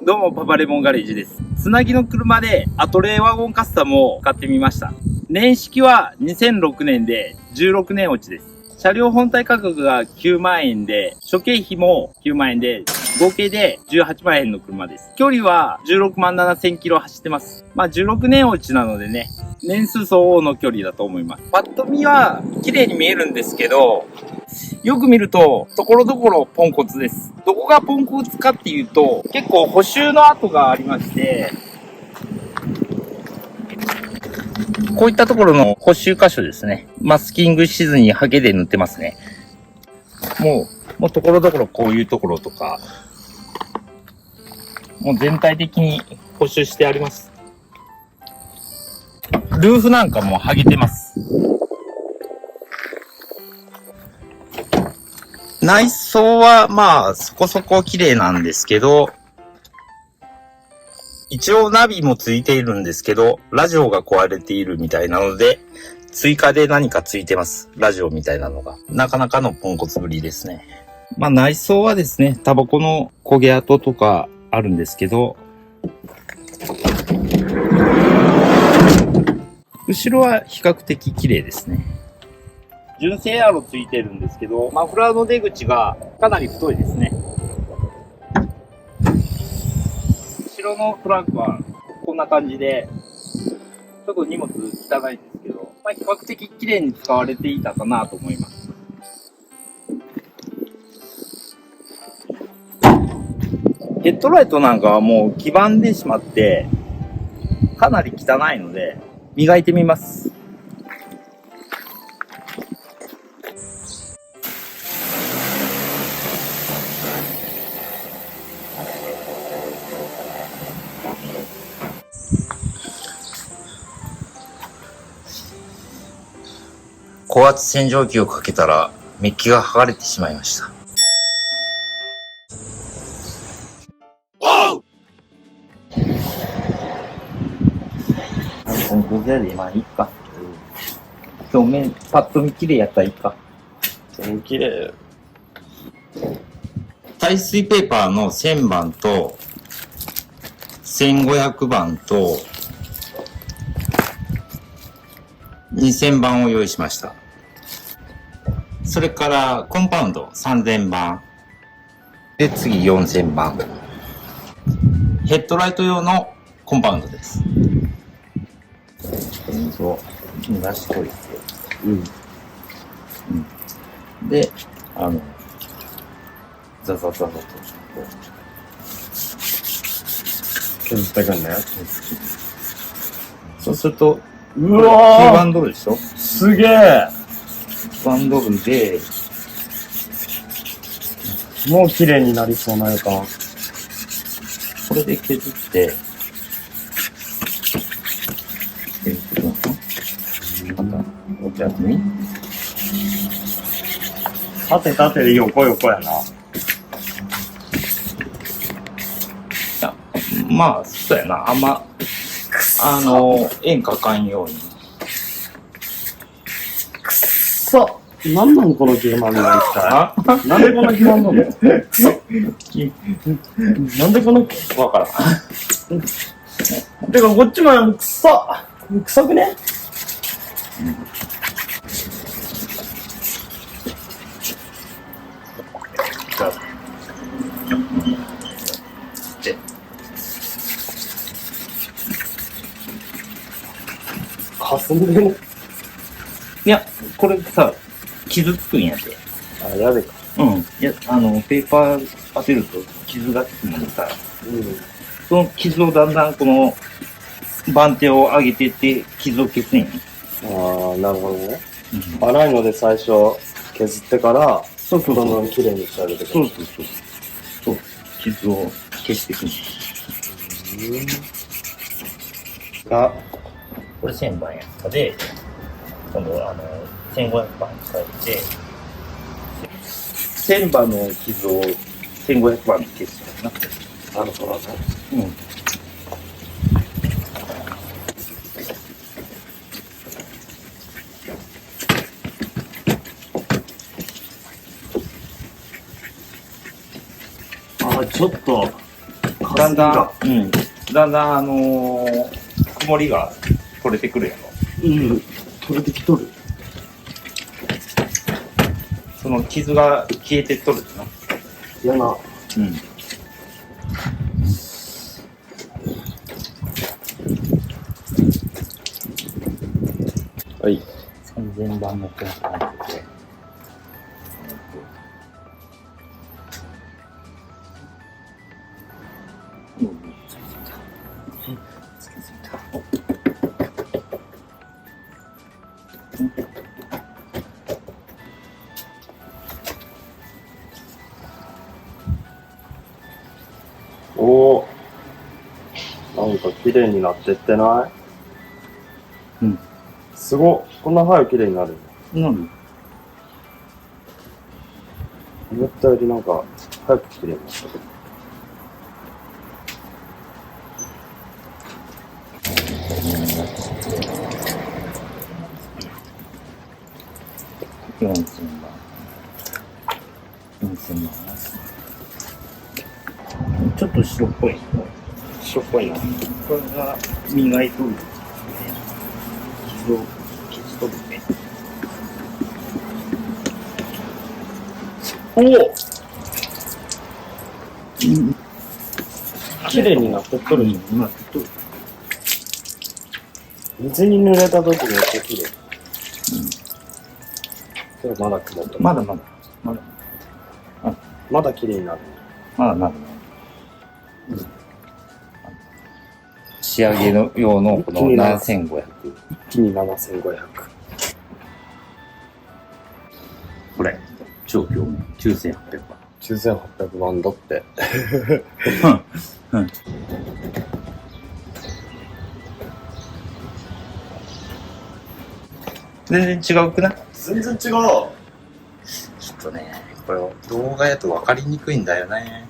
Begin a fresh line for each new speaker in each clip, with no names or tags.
どうも、パパレモンガレージです。つなぎの車でアトレーワゴンカスタムを買ってみました。年式は2006年で16年落ちです。車両本体価格が9万円で、諸経費も9万円で、合計で18万円の車です。距離は16万7000キロ走ってます。まあ16年落ちなのでね、年数相応の距離だと思います。パッと見は綺麗に見えるんですけど、よく見ると、ところどころポンコツです。どこがポンコツかっていうと、結構補修の跡がありまして、こういったところの補修箇所ですね。マスキングしずにハケで塗ってますね。もうところどころこういうところとか、もう全体的に補修してあります。ルーフなんかも剥げてます。内装はまあそこそこ綺麗なんですけど、一応ナビもついているんですけど、ラジオが壊れているみたいなので、追加で何かついてます。ラジオみたいなのが。なかなかのポンコツぶりですね。まあ内装はですね、タバコの焦げ跡とかあるんですけど、後ろは比較的綺麗ですね。純正アロついてるんですけど、マフラーの出口がかなり太いですね。後ろのトランクはこんな感じで、ちょっと荷物汚いんですけど、まあ、比較的綺麗に使われていたかなと思います。ヘッドライトなんかはもう黄ばんでしまって、かなり汚いので、磨いてみます。高圧洗浄機をかけたらメッキが剥がれてしまいました。この工具でまあいいか。表面パッと見綺麗やったらいいか。
綺麗。
耐水ペーパーの1000番と1500番と2000番を用意しました。それからコンパウンド3000番。で、次4000番。ヘッドライト用のコンパウンドです。水を逃がしといて。で、ザザザザと。
削ってくんね。
そうすると、
うわー、
黄ばんどるでしょ？
すげえ。
黄ばんどるで、
もう綺麗になりそうな予感。
これで削って、また、お茶に。
縦で横やな。
いや、まあ、そうやな。あんま、円かかんように。
くっそ。なんなんこの黄ばみの一体。なんでこんな黄ばんどんのなんでこの、
わからん。
てかこっちもくそ。臭くね？
で、
かすんでる。
いや、これさ、傷つくんやで。
あ、やべか。
うん。いや、ペーパー当てると傷がつくのにさ、その傷をだんだんこの番手を上げてって傷を消すんや。
ああ、なるほどね。粗いので最初削ってから、どんどん綺麗にしてあげてくる。
そう。傷を消していくんが、これ1000番やったで、今度1500番に変えて、1000番の傷を1500番に消すかな。
なるほどね。ちょっと
だんだん、だんだん曇りが取れてくるやろ。
取れてきとる。
その傷が消えてっとるな。
嫌な。はい。
3000番のペンがあって。
おー。なんか綺麗になってってない？すごっ。こんな早く綺麗になるの？思ったよりなんか早く綺麗になった。
4000万。ちょっと白っぽい。
白っぽいな。
これが磨いとるんですね。傷を消しとるね。おお、
綺麗になってっとる。
なってっとる。
水に濡れた時めっちゃ綺麗。けどまだ曇ってる。
まだ
まだ綺麗になる。
仕上げの用のこの7500。
一気に7500。
これ、超強9800番。
9800万だって。
全然違うくない？
全然違う。
ちょっとね、これ動画やと分かりにくいんだよね。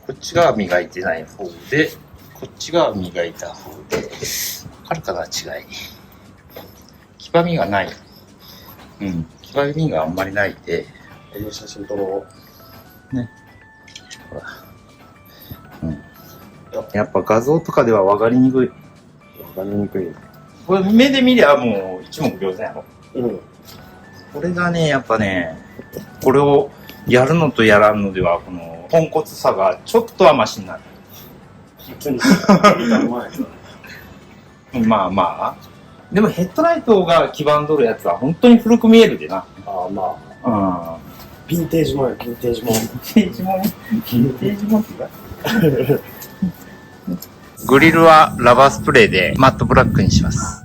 こっちが磨いてない方で、こっちが磨いた方で、分かるかな、違い。黄ばみがない。黄ばみがあんまりないで。
この写真撮ろう。
ね。ほら。やっぱ画像とかでは分かりにくい。
分かりにくい。
これ目で見りゃもう一目瞭然やろ。これがね、やっぱね、これをやるのとやらんのでは、このポンコツさがちょっとはマシになる。まあ。でもヘッドライトが黄ばんどるやつは本当に古く見えるでな。
ヴィンテージもんや、ヴィンテージもん。
ヴィンテージもんってか。グリルはラバースプレーでマットブラックにします。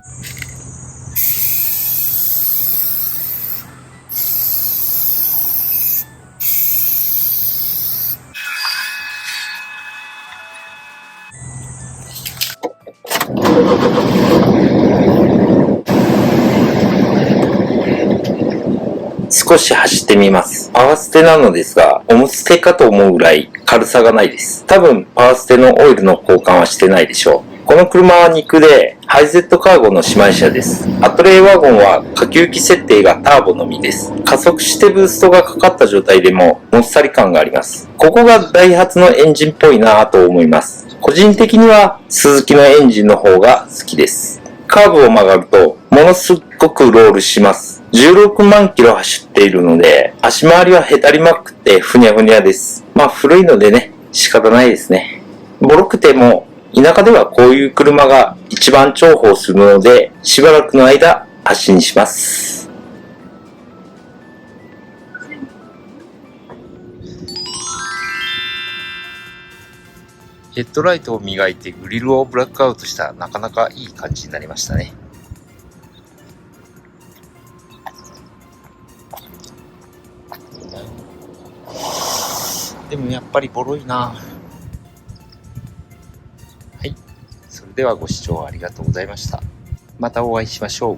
少し走ってみます。パワーステなのですが、おむつテかと思うぐらい軽さがないです。多分パワーステのオイルの交換はしてないでしょう。この車は2駆で、ハイゼットカーゴの姉妹車です。アトレイワゴンは下級機設定がターボのみです。加速してブーストがかかった状態でももっさり感があります。ここがダイハツのエンジンっぽいなぁと思います。個人的にはスズキのエンジンの方が好きです。カーブを曲がるとものすごくロールします。16万キロ走っているので、足回りはへたりまくってふにゃふにゃです。まあ古いのでね、仕方ないですね。ボロくても、田舎ではこういう車が一番重宝するので、しばらくの間発進します。ヘッドライトを磨いてグリルをブラックアウトしたらなかなかいい感じになりましたね。でもやっぱりボロいな。はい。それではご視聴ありがとうございました。またお会いしましょう。